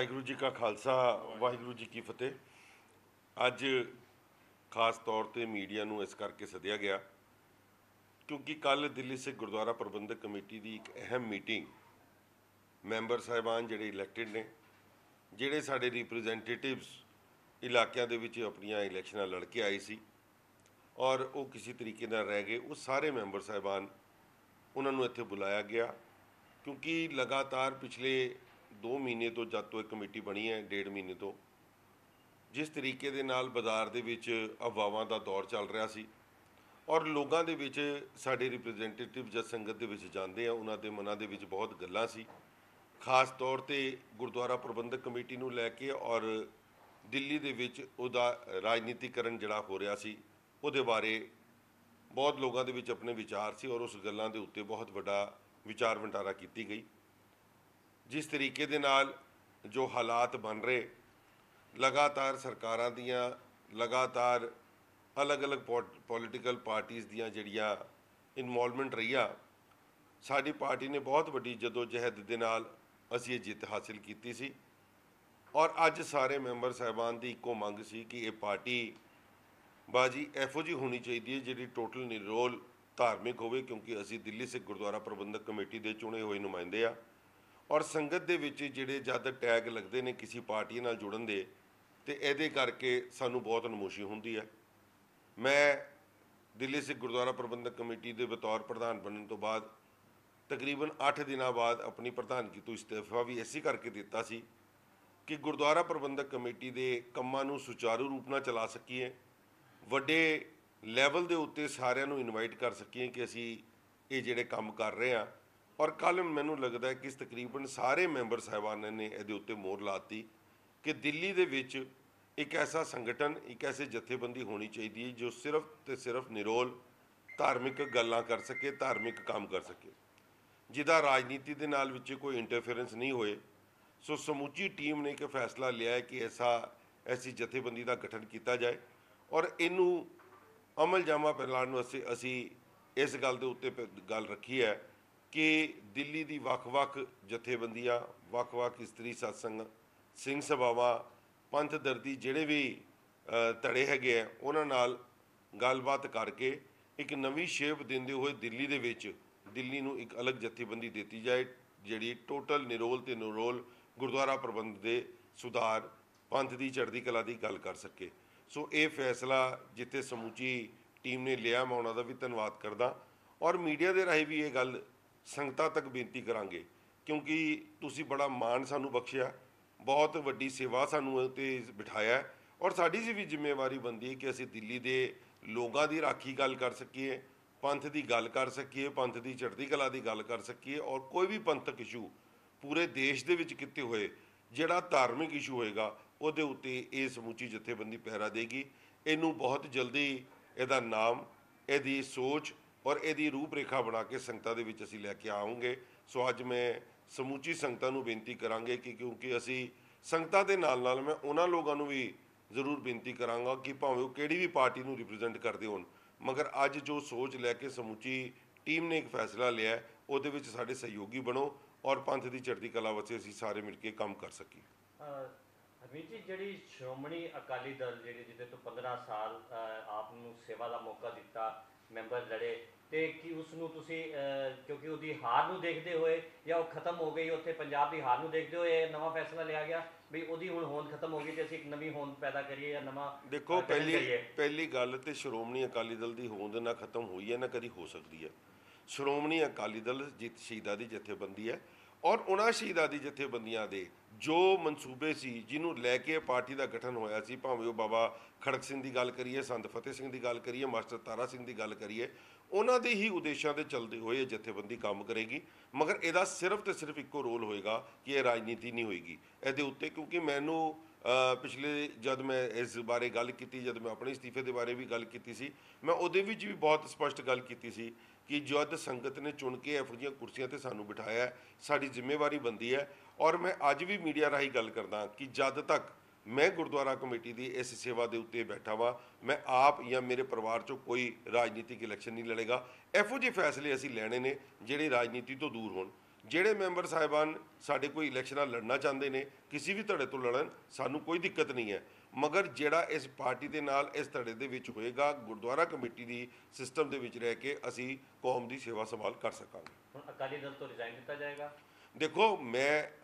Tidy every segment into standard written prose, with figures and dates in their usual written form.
वाहिगुरू जी का खालसा वाहिगुरू जी की फतेह। अज खास तौर पर मीडिया ਨੂੰ ਇਸ ਕਰਕੇ सद्या गया क्योंकि कल दिल्ली सिख गुरुद्वारा प्रबंधक कमेटी की एक अहम मीटिंग मैंबर साहिबान ਜਿਹੜੇ ਇਲੈਕਟਿਡ ने ਜਿਹੜੇ ਸਾਡੇ रिप्रजेंटेटिव्स इलाकों के अपन इलैक्शनां लड़ के आए सी और वो किसी तरीके नाल रह गए। वो सारे मैंबर साहिबान उन्होंने इत्थे बुलाया गया क्योंकि लगातार पिछले 2 महीने तो जब तो एक कमेटी बनी है 1.5 महीने तो जिस तरीके दे नाल बाज़ार दे विच अफवाहां दा दौर चल रहा सी और लोगों के विच साडे रिप्रजेंटेटिव जब संगत दे विच जांदे आ उन्हां दे मनां दे विच बहुत गल्लां सी, खास तौर ते गुरुद्वारा प्रबंधक कमेटी नूं लैके और दिल्ली दे विच उहदा राजनीतिकरण जिहड़ा हो रहा सी उहदे बारे बहुत लोगों के विच अपने विचार सी और उस गल्लां दे उत्ते बहुत वड्डा विचार वंटारा की गई। जिस तरीके दे नाल जो हालात बन रहे लगातार सरकारां दियां लगातार अलग अलग पॉलिटिकल पार्टीज़ दियां जिहड़ियां इनवॉल्वमेंट रही आ, साडी पार्टी ने बहुत वड्डी जदोजहद दे नाल असीं ये जित हासिल की सी और अज सारे मैंबर साहिबान की इक्को मंग सी कि ये पार्टी बाजी एफो जी होनी चाहिए है जिहड़ी टोटल निरोल धार्मिक होवे क्योंकि असीं दिल्ली सिख गुरुद्वारा प्रबंधक कमेटी के चुने हुए नुमाइंदे आ और संगत दे विच जिहड़े जद टैग लगते हैं किसी पार्टी नाल जुड़न दे ते इहदे करके सानू बहुत नमोशी हुंदी है। मैं दिल्ली सिख गुरुद्वारा प्रबंधक कमेटी के बतौर प्रधान बनने तो बाद तकरीबन 8 दिनों बाद अपनी प्रधानगी तो इस्तीफा भी इसी करके दिता सी कि गुरुद्वारा प्रबंधक कमेटी के कामां नूं सुचारू रूप नाल चला सकीए, वड्डे लैवल के उत्ते सारिਆਂ ਨੂੰ इनवाइट कर सकीए कि असी ये जिहड़े काम कर रहे हैं। और कल मैनूं लगता है कि तकरीबन सारे मैंबर साहिबान ने ये उत्ते मोहर लाती कि दिल्ली दे विच एक ऐसा संगठन एक ऐसी जथेबंदी होनी चाहिए है जो सिर्फ तो सिर्फ निरोल धार्मिक गल्लां कर सके, धार्मिक काम कर सके, जिहदा राजनीति दे नाल विच कोई इंटरफेरेंस नहीं होए। सो समूची टीम ने एक फैसला लिया है कि ऐसी जथेबंदी का गठन किया जाए और इनू अमल जामा पैलाण असी इस गल के उत्ते गल रखी है कि दिल्ली की वख-वख जथेबंदियां वख-वख इस्त्री सत्संग सिंह सभावां पंथ दर्दी जिहड़े भी धड़े हैगे आ उन्हां नाल गलबात करके एक नवी शेप देंदे हुए दिल्ली दे विच दिल्ली नूं एक अलग जथेबंदी दी जाए जिहड़ी टोटल निरोल ते निरोल गुरुद्वारा प्रबंध के सुधार पंथ की चढ़ती कला की गल कर सके। सो ये फैसला जिते समूची टीम ने लिया मैं उन्हों का भी धन्यवाद करदा और मीडिया के राही भी ये गल संगतां तक बेनती करांगे क्योंकि तुसी बड़ा मान सानू बख्शिया, बहुत वड्डी सेवा सानू ते बिठाया है और साडी सी भी जिम्मेवारी बनती है कि असी दिल्ली के लोगों की राखी गल कर सकीए, पंथ की गल कर सकीए, पंथ की चढ़ती कला की गल कर सकीए और कोई भी पंथक इशू पूरे देश के विच किते हुए जिहड़ा धार्मिक इशू होएगा उहदे उत्ते ये समूची जथेबंदी पहरा देगी। इनू बहुत जल्दी इहदा नाम इहदी सोच और इहदी रूपरेखा बना के संगतां दे विच असीं लैके आवांगे। सो अज मैं समूची संगतां नूं बेनती करांगे कि क्योंकि असी संगतां दे नाल नाल मैं उन्हां लोगों नूं भी जरूर बेनती करांगा कि भावें वो किहड़ी भी पार्टी नूं रिप्रजेंट करदे होण मगर अज जो सोच लैके समूची टीम ने एक फैसला लिया है उहदे विच साडे सहयोगी बनो और पंथ की चढ़ती कला वास्ते असीं सारे मिल के काम कर सकीए। हरमीत जी जी श्रोमणी अकाली दल जी जिसे तो 15 साल आपनू सेवा का मौका दिता मैंबर लड़े तो कि उसनू तुसी क्योंकि उसकी हार नूं देखते हुए या वो खत्म हो गई उत्थे पंजाब की हार नूं देखते हुए नवा फैसला लिया गया भी उसकी हुण होंद खत्म हो गई तो असीं एक नवी होंद पैदा करिए या नवा देखो पहली गल तो श्रोमणी अकाली दल की होंद ना खत्म हुई है ना कभी हो सकती है। श्रोमणी अकाली दल जित शहीदां दी जथेबंदी है और उन्हां शहीदां दी जथेबंदियां दे जो मनसूबे सी जिन्हों लैके पार्टी का गठन होया सी भावें वो बाबा खड़क सिंह की गल करिए, संत फतेह सिंह की गल करिए, मास्टर तारा सिंह की गल करिए, उन्होंने ही उद्देशों के चलते हुए जथेबंदी काम करेगी मगर यदा सिर्फ तो सिर्फ एको रोल होएगा कि यह राजनीति नहीं होएगी ये उत्ते क्योंकि मैनू पिछले जब मैं इस बारे गल की जब मैं अपने इस्तीफे के बारे भी गल की सी मैं उहदे विच भी बहुत स्पष्ट गल की सी कि जद संगत ने चुन के इहो जिहियां कुर्सियां ते सानू बिठाया है साडी जिम्मेवारी बनती है और मैं अज भी मीडिया राही गल करदा कि जद तक मैं गुरुद्वारा कमेटी की इस सेवा के उत्ते बैठा वा मैं आप या मेरे परिवार चो कोई राजनीतिक इलैक्शन नहीं लड़ेगा। इहो जिहे फैसले असीं लैणे ने जिहड़े राजनीति तो दूर होण ਜਿਹੜੇ ਮੈਂਬਰ ਸਾਹਿਬਾਨ ਸਾਡੇ ਕੋਈ ਇਲੈਕਸ਼ਨਾਂ ਲੜਨਾ ਚਾਹੁੰਦੇ ਨੇ, ਕਿਸੇ ਵੀ ਧੜੇ ਤੋਂ ਲੜਨ, ਸਾਨੂੰ ਕੋਈ ਦਿੱਕਤ ਨਹੀਂ ਹੈ। ਮਗਰ ਜਿਹੜਾ ਇਸ ਪਾਰਟੀ ਦੇ ਨਾਲ ਇਸ ਧੜੇ ਦੇ ਵਿੱਚ ਹੋਏਗਾ, ਗੁਰਦੁਆਰਾ ਕਮੇਟੀ ਦੀ ਸਿਸਟਮ ਦੇ ਵਿੱਚ ਰਹਿ ਕੇ ਅਸੀਂ ਕੌਮ ਦੀ ਸੇਵਾ ਸੰਭਾਲ ਕਰ ਸਕਾਂਗੇ। ਹੁਣ ਅਕਾਲੀ ਦਲ ਤੋਂ ਰਿਜ਼ਾਈਨ ਦਿੱਤਾ ਜਾਏਗਾ? ਦੇਖੋ,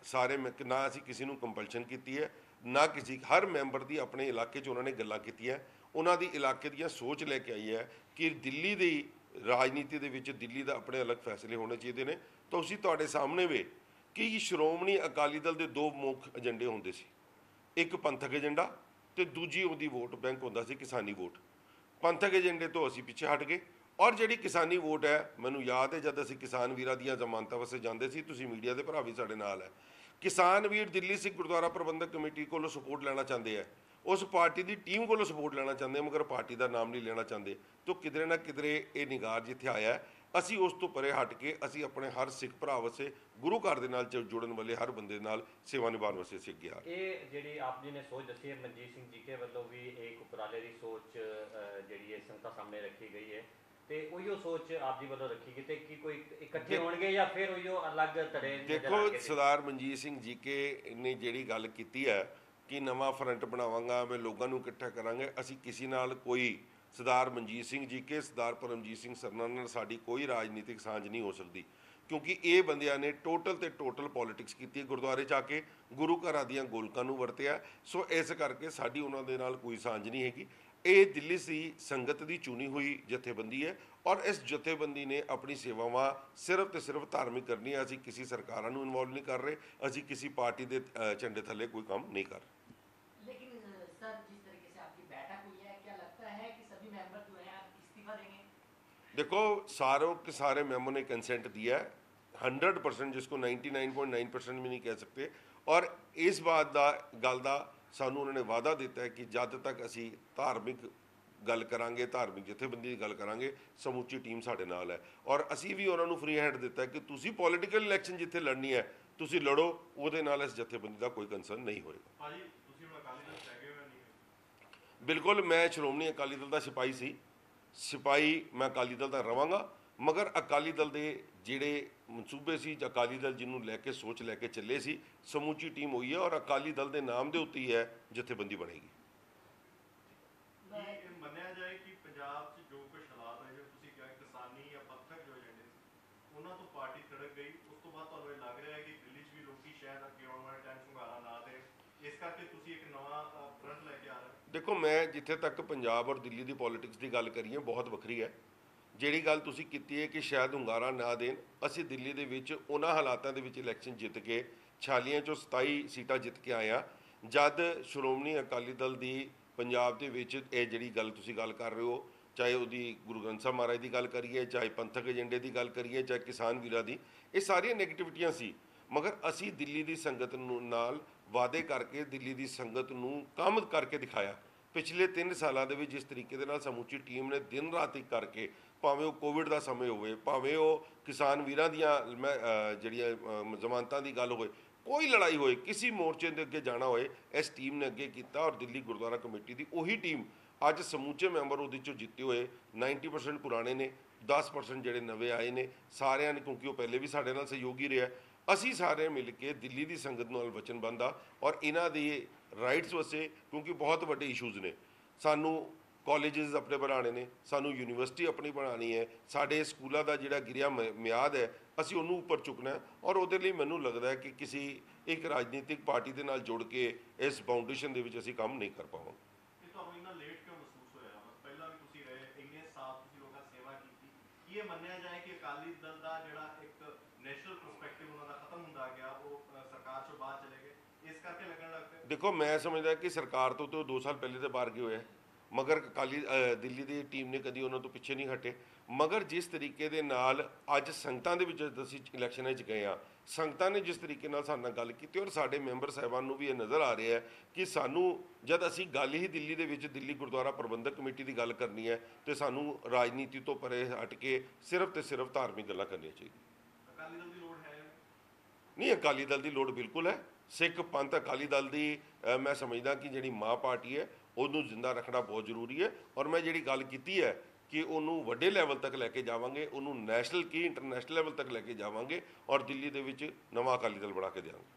ਨਾ ਅਸੀਂ ਕਿਸੇ ਨੂੰ ਕੰਪਲਸ਼ਨ ਕੀਤੀ ਹੈ, ਨਾ ਕਿਸੇ, ਹਰ ਮੈਂਬਰ ਦੀ ਆਪਣੇ ਇਲਾਕੇ 'ਚ ਉਹਨਾਂ ਨੇ ਗੱਲਾਂ ਕੀਤੀਆਂ। ਉਹਨਾਂ ਦੀ ਇਲਾਕੇ ਦੀਆਂ ਸੋਚ ਲੈ ਕੇ ਆਈ ਹੈ ਕਿ ਦਿੱਲੀ ਦੀ ਰਾਜਨੀਤੀ ਦੇ ਵਿੱਚ ਦਿੱਲੀ ਦਾ ਆਪਣੇ ਅਲੱਗ ਫੈਸਲੇ ਹੋਣੇ ਚਾਹੀਦੇ ਨੇ। ਤੁਸੀਂ ਤੁਹਾਡੇ ਸਾਹਮਣੇ ਵੇ ਕਿ ਸ਼੍ਰੋਮਣੀ ਅਕਾਲੀ ਦਲ ਦੇ ਦੋ ਮੁੱਖ ਏਜੰਡੇ ਹੁੰਦੇ ਸੀ, ਇੱਕ ਪੰਥਕ ਏਜੰਡਾ ਤੇ ਦੂਜੀ ਉਹਦੀ ਵੋਟ ਬੈਂਕ ਹੁੰਦਾ ਸੀ ਕਿਸਾਨੀ ਵੋਟ। ਪੰਥਕ ਏਜੰਡੇ ਤੋਂ ਅਸੀਂ ਪਿੱਛੇ ਹਟ ਗਏ ਔਰ ਜਿਹੜੀ ਕਿਸਾਨੀ ਵੋਟ ਹੈ, ਮੈਨੂੰ ਯਾਦ ਹੈ ਜਦ ਅਸੀਂ ਕਿਸਾਨ ਵੀਰਾਂ ਦੀਆਂ ਜ਼ਮਾਨਤਾਂ ਵਾਸਤੇ ਜਾਂਦੇ ਸੀ, ਤੁਸੀਂ ਮੀਡੀਆ ਦੇ ਭਰਾ ਵੀ ਸਾਡੇ ਨਾਲ ਹੈ, ਕਿਸਾਨ ਵੀਰ ਦਿੱਲੀ ਸਿੱਖ ਗੁਰਦੁਆਰਾ ਪ੍ਰਬੰਧਕ ਕਮੇਟੀ ਕੋਲੋਂ ਸਪੋਰਟ ਲੈਣਾ ਚਾਹੁੰਦੇ ਆ, ਉਸ ਪਾਰਟੀ ਦੀ ਟੀਮ ਕੋਲੋਂ ਸਪੋਰਟ ਲੈਣਾ ਚਾਹੁੰਦੇ, ਮਗਰ ਪਾਰਟੀ ਦਾ ਨਾਮ ਨਹੀਂ ਲੈਣਾ ਚਾਹੁੰਦੇ। ਤਾਂ ਕਿਧਰੇ ਨਾ ਕਿਧਰੇ ਇਹ ਨਿਗਾਰ ਜਿੱਥੇ ਆਇਆ ਹੈ, ਅਸੀਂ ਉਸ ਤੋਂ ਪਰੇ ਹਟ ਕੇ ਅਸੀਂ ਆਪਣੇ ਹਰ ਸਿੱਖ ਭਰਾ ਵਾਸਤੇ, ਗੁਰੂ ਘਰ ਦੇ ਨਾਲ ਜੁੜਨ ਵਾਲੇ ਹਰ ਬੰਦੇ ਨਾਲ ਸੇਵਾ ਨਿਭਾਉਣ ਵਾਸਤੇ ਅਸੀਂ ਅੱਗੇ ਆ ਰਹੇ। ਇਹ ਜਿਹੜੀ ਆਪ ਜੀ ਨੇ ਸੋਚ ਦੱਸੀ ਹੈ, ਮਨਜੀਤ ਸਿੰਘ ਜੀਕੇ ਵੱਲੋਂ ਵੀ ਇੱਕ ਉਪਰਾਲੇ ਦੀ ਸੋਚ ਜਿਹੜੀ ਹੈ ਸੰਗਤਾਂ ਸਾਹਮਣੇ ਰੱਖੀ ਗਈ ਹੈ, ਤੇ ਉਹੀਓ ਸੋਚ ਆਪ ਜੀ ਵੱਲੋਂ ਰੱਖੀ ਗਈ, ਤੇ ਕੀ ਕੋਈ ਇਕੱਠੇ ਹੋਣਗੇ ਜਾਂ ਫਿਰ ਉਹੀਓ ਅਲੱਗ ਧੜੇ? ਦੇਖੋ, ਸਰਦਾਰ ਮਨਜੀਤ ਸਿੰਘ ਜੀਕੇ ਨੇ ਜਿਹੜੀ ਗੱਲ ਕੀਤੀ ਹੈ ਕਿ ਨਵਾਂ ਫਰੰਟ ਬਣਾਵਾਂਗਾ, ਮੈਂ ਲੋਕਾਂ ਨੂੰ ਇਕੱਠਾ ਕਰਾਂਗੇ, ਅਸੀਂ ਕਿਸੇ ਨਾਲ ਕੋਈ, ਸਰਦਾਰ ਮਨਜੀਤ ਸਿੰਘ ਜੀਕੇ, ਸਰਦਾਰ ਪਰਮਜੀਤ ਸਿੰਘ ਸਰਨਾ ਨਾਲ ਸਾਡੀ ਕੋਈ ਰਾਜਨੀਤਿਕ ਸਾਂਝ ਨਹੀਂ ਹੋ ਸਕਦੀ, ਕਿਉਂਕਿ ਇਹ ਬੰਦਿਆਂ ਨੇ ਟੋਟਲ ਪੋਲਿਟਿਕਸ ਕੀਤੀ ਹੈ, ਗੁਰਦੁਆਰੇ 'ਚ ਆ ਕੇ ਗੁਰੂ ਘਰਾਂ ਦੀਆਂ ਗੋਲਕਾਂ ਨੂੰ ਵਰਤਿਆ। ਸੋ ਇਸ ਕਰਕੇ ਸਾਡੀ ਉਹਨਾਂ ਦੇ ਨਾਲ ਕੋਈ ਸਾਂਝ ਨਹੀਂ ਹੈਗੀ। ਇਹ ਦਿੱਲੀ ਦੀ ਸੰਗਤ ਦੀ ਚੁਣੀ ਹੋਈ ਜਥੇਬੰਦੀ ਹੈ ਔਰ ਇਸ ਜਥੇਬੰਦੀ ਨੇ ਆਪਣੀ ਸੇਵਾਵਾਂ ਸਿਰਫ ਤੇ ਸਿਰਫ ਧਾਰਮਿਕ ਕਰਨੀ ਹੈ। ਅਸੀਂ ਕਿਸੇ ਸਰਕਾਰਾਂ ਨੂੰ ਇਨਵੋਲਵ ਨਹੀਂ ਕਰ ਰਹੇ, ਅਸੀਂ ਕਿਸੇ ਪਾਰਟੀ ਦੇ ਝੰਡੇ ਥੱਲੇ ਕੋਈ ਕੰਮ ਨਹੀਂ ਕਰ ਰਹੇ। देखो, सारों के सारे मेंबरों ने कंसेंट दिया है, 100%, जिसको 99.9% भी नहीं कह सकते। और इस बात का गल का सानू उन्होंने वादा दिता है कि जब तक असी धार्मिक गल करांगे, धार्मिक जथेबंदी की गल करांगे, समूची टीम साडे नाल है। और असी भी उन्होंने फ्री हैंड दिता है कि तुसी पॉलिटिकल इलैक्शन जिथे लड़नी है तुसी लड़ो, उहदे नाल इस जथेबंदी का कोई कंसर्न नहीं होएगा। बिल्कुल, मैं श्रोमणी अकाली दल का सिपाही सी, सिपाही मैं अकाली दल का रवांगा, मगर अकाली दल के जिहड़े मनसूबे सी, अकाली दल जिन्हों लैके सोच लैके चले सी, समूची टीम हुई है और अकाली दल के नाम के उत्ते ही है जथेबंदी बनेगी। ਮੰਨਿਆ ਜਾਏ ਕਿ ਪੰਜਾਬ 'ਚ ਜੋ ਕੁਝ ਹਾਲਾਤ ਹੈ, ਜੋ ਤੁਸੀਂ ਕਿਹਾ ਕਿਸਾਨੀ ਜਾਂ ਪੱਥਰ ਜੋ ਏਜੰਡੇ ਸੀ, ਉਹਨਾਂ ਤੋਂ ਪਾਰਟੀ ਖੜਕ ਗਈ, ਉਸ ਤੋਂ ਬਾਅਦ ਤੁਹਾਨੂੰ ਇਹ ਲੱਗ ਰਿਹਾ ਹੈ ਕਿ ਦਿੱਲੀ 'ਚ ਵੀ ਲੋਕੀ ਸ਼ਾਇਦ ਅੱਗੇ ਆਉਣ ਵਾਲੇ ਟਾਈਮ 'ਚ ਹੁੰਗਾਰਾ ਨਾ ਦੇਣ, ਇਸ ਕਰਕੇ ਤੁਸੀਂ ਇੱਕ ਨਵਾਂ ਫਰੰਟ ਲੈ ਕੇ ਆ ਰਹੇ ਹੋ? देखो, मैं जिथे तक पंजाब और दिल्ली की पॉलिटिक्स की गल करिए बहुत वक्री है। ਜਿਹੜੀ ਗੱਲ ਤੁਸੀਂ ਕੀਤੀ ਹੈ ਕਿ ਸ਼ਾਇਦ ਹੁੰਗਾਰਾ ਨਾ ਦੇਣ, ਅਸੀਂ ਦਿੱਲੀ ਦੇ ਵਿੱਚ ਉਹਨਾਂ ਹਾਲਾਤਾਂ ਦੇ ਵਿੱਚ ਇਲੈਕਸ਼ਨ ਜਿੱਤ ਕੇ 46 ਚੋਂ 27 ਸੀਟਾਂ ਜਿੱਤ ਕੇ ਆਏ ਹਾਂ। ਜਦ ਸ਼੍ਰੋਮਣੀ ਅਕਾਲੀ ਦਲ ਦੀ ਪੰਜਾਬ ਦੇ ਵਿੱਚ ਇਹ ਜਿਹੜੀ ਗੱਲ ਤੁਸੀਂ ਗੱਲ ਕਰ ਰਹੇ ਹੋ, ਚਾਹੇ ਉਹਦੀ ਗੁਰੂ ਗ੍ਰੰਥ ਸਾਹਿਬ ਮਹਾਰਾਜ ਦੀ ਗੱਲ ਕਰੀਏ, ਚਾਹੇ ਪੰਥਕ ਏਜੰਡੇ ਦੀ ਗੱਲ ਕਰੀਏ, ਚਾਹੇ ਕਿਸਾਨ ਵੀਰਾਂ ਦੀ, ਇਹ ਸਾਰੀਆਂ ਨੈਗੇਟਿਵਿਟੀਆਂ ਸੀ। ਮਗਰ ਅਸੀਂ ਦਿੱਲੀ ਦੀ ਸੰਗਤ ਨੂੰ ਨਾਲ ਵਾਅਦੇ ਕਰਕੇ ਦਿੱਲੀ ਦੀ ਸੰਗਤ ਨੂੰ ਕੰਮ ਕਰਕੇ ਦਿਖਾਇਆ। ਪਿਛਲੇ 3 ਸਾਲਾਂ ਦੇ ਵਿੱਚ ਜਿਸ ਤਰੀਕੇ ਦੇ ਨਾਲ ਸਮੁੱਚੀ ਟੀਮ ਨੇ ਦਿਨ ਰਾਤ ਇੱਕ ਕਰਕੇ, ਭਾਵੇਂ ਉਹ ਕੋਵਿਡ ਦਾ ਸਮੇਂ ਹੋਵੇ, ਭਾਵੇਂ ਉਹ ਕਿਸਾਨ ਵੀਰਾਂ ਦੀਆਂ ਜਿਹੜੀਆਂ ਜ਼ਮਾਨਤਾਂ ਦੀ ਗੱਲ ਹੋਵੇ, ਕੋਈ ਲੜਾਈ ਹੋਏ, ਕਿਸੇ ਮੋਰਚੇ ਦੇ ਅੱਗੇ ਜਾਣਾ ਹੋਏ, ਇਸ ਟੀਮ ਨੇ ਅੱਗੇ ਕੀਤਾ। ਔਰ ਦਿੱਲੀ ਗੁਰਦੁਆਰਾ ਕਮੇਟੀ ਦੀ ਉਹੀ ਟੀਮ ਅੱਜ ਸਮੁੱਚੇ ਮੈਂਬਰ ਉਹਦੇ 'ਚੋਂ ਜਿੱਤੇ ਹੋਏ 90% ਪੁਰਾਣੇ ਨੇ, 10% ਜਿਹੜੇ ਨਵੇਂ ਆਏ ਨੇ, ਸਾਰਿਆਂ ਨੇ, ਕਿਉਂਕਿ ਉਹ ਪਹਿਲੇ ਵੀ ਸਾਡੇ ਨਾਲ ਸਹਿਯੋਗੀ ਰਿਹਾ। ਅਸੀਂ ਸਾਰੇ ਮਿਲ ਕੇ ਦਿੱਲੀ ਦੀ ਸੰਗਤ ਨਾਲ ਵਚਨਬੱਧ ਹਾਂ ਔਰ ਇਹਨਾਂ ਦੇ ਰਾਈਟਸ ਵਾਸਤੇ, ਕਿਉਂਕਿ ਬਹੁਤ ਵੱਡੇ ਇਸ਼ੂਜ਼ ਨੇ, ਸਾਨੂੰ ਕਾਲਜਿਸ ਆਪਣੇ ਬਣਾਉਣੇ ਨੇ, ਸਾਨੂੰ ਯੂਨੀਵਰਸਿਟੀ ਆਪਣੀ ਬਣਾਉਣੀ ਹੈ, ਸਾਡੇ ਸਕੂਲਾਂ ਦਾ ਜਿਹੜਾ ਗਿਰਿਆ ਮਿਆਦ ਹੈ ਅਸੀਂ ਉਹਨੂੰ ਉੱਪਰ ਚੁੱਕਣਾ ਹੈ। ਔਰ ਉਹਦੇ ਲਈ ਮੈਨੂੰ ਲੱਗਦਾ ਹੈ ਕਿ ਕਿਸੇ ਇੱਕ ਰਾਜਨੀਤਿਕ ਪਾਰਟੀ ਦੇ ਨਾਲ ਜੁੜ ਕੇ ਇਸ ਫਾਊਂਡੇਸ਼ਨ ਦੇ ਵਿੱਚ ਅਸੀਂ ਕੰਮ ਨਹੀਂ ਕਰ ਪਾਵਾਂਗੇ। ਤੁਹਾਨੂੰ ਇੰਨਾ ਲੇਟ ਕਿਉਂ ਮਹਿਸੂਸ ਹੋਇਆ? ਪਹਿਲਾਂ ਵੀ ਤੁਸੀਂ ਰਹੇ, ਇੰਨੇ ਸਾਲ ਤੁਸੀਂ ਲੋਕਾਂ ਦੀ ਸੇਵਾ ਕੀਤੀ, ਕੀ ਇਹ ਮੰਨਿਆ ਜਾਏ ਕਿ ਅਕਾਲੀ ਦਲ ਦਾ ਜਿਹੜਾ ਇੱਕ ਨੈਸ਼ਨਲ ਪਰਸਪੈਕਟਿਵ ਉਹਨਾਂ ਦਾ ਖਤਮ ਹੁੰਦਾ ਗਿਆ, ਉਹ ਸਰਕਾਰ ਚੋਂ ਬਾਹਰ ਚਲੇ ਗਏ, ਇਸ ਕਰਕੇ ਲੱਗਣ ਲੱਗ ਪਿਆ? ਦੇਖੋ, ਮੈਂ ਸਮਝਦਾ ਕਿ ਸਰਕਾਰ ਤੋਂ 2 ਸਾਲ ਪਹਿਲੇ ਤੇ ਬਾਹਰ ਗਏ ਹੋਏ, ਮਗਰ ਦਿੱਲੀ ਦੀ ਟੀਮ ਨੇ ਕਦੀ ਉਹਨਾਂ ਤੋਂ ਪਿੱਛੇ ਨਹੀਂ ਹਟੇ। ਮਗਰ ਜਿਸ ਤਰੀਕੇ ਦੇ ਨਾਲ ਅੱਜ ਸੰਗਤਾਂ ਦੇ ਵਿੱਚ ਅਸੀਂ ਇਲੈਕਸ਼ਨਾਂ 'ਚ ਗਏ ਹਾਂ, ਸੰਗਤਾਂ ਨੇ ਜਿਸ ਤਰੀਕੇ ਨਾਲ ਸਾਡੇ ਨਾਲ ਗੱਲ ਕੀਤੀ, ਔਰ ਸਾਡੇ ਮੈਂਬਰ ਸਾਹਿਬਾਨ ਨੂੰ ਵੀ ਇਹ ਨਜ਼ਰ ਆ ਰਿਹਾ ਹੈ ਕਿ ਸਾਨੂੰ, ਜਦ ਅਸੀਂ ਗੱਲ ਹੀ ਦਿੱਲੀ ਦੇ ਵਿੱਚ ਦਿੱਲੀ ਗੁਰਦੁਆਰਾ ਪ੍ਰਬੰਧਕ ਕਮੇਟੀ ਦੀ ਗੱਲ ਕਰਨੀ ਹੈ, ਤੇ ਸਾਨੂੰ ਰਾਜਨੀਤੀ ਤੋਂ ਪਰੇ ਹਟ ਕੇ ਸਿਰਫ ਤੇ ਸਿਰਫ ਧਾਰਮਿਕ ਗੱਲਾਂ ਕਰਨੀਆਂ ਚਾਹੀਦੀਆਂ। ਅਕਾਲੀ ਦਲ ਦੀ ਲੋੜ ਹੈ? ਨਹੀਂ, ਅਕਾਲੀ ਦਲ ਦੀ ਲੋੜ ਬਿਲਕੁਲ ਹੈ। ਸਿੱਖ ਪੰਥ ਅਕਾਲੀ ਦਲ ਦੀ ਮੈਂ ਸਮਝਦਾ ਕਿ ਜਿਹੜੀ ਮਾਂ ਪਾਰਟੀ ਹੈ ਉਹਨੂੰ ਜ਼ਿੰਦਾ ਰੱਖਣਾ ਬਹੁਤ ਜ਼ਰੂਰੀ ਹੈ। ਔਰ ਮੈਂ ਜਿਹੜੀ ਗੱਲ ਕੀਤੀ ਹੈ ਕਿ ਉਹਨੂੰ ਵੱਡੇ ਲੈਵਲ ਤੱਕ ਲੈ ਕੇ ਜਾਵਾਂਗੇ, ਉਹਨੂੰ ਨੈਸ਼ਨਲ ਕੀ ਇੰਟਰਨੈਸ਼ਨਲ ਲੈਵਲ ਤੱਕ ਲੈ ਕੇ ਜਾਵਾਂਗੇ ਔਰ ਦਿੱਲੀ ਦੇ ਵਿੱਚ ਨਵਾਂ ਅਕਾਲੀ ਦਲ ਬਣਾ ਕੇ ਦਿਆਂਗੇ।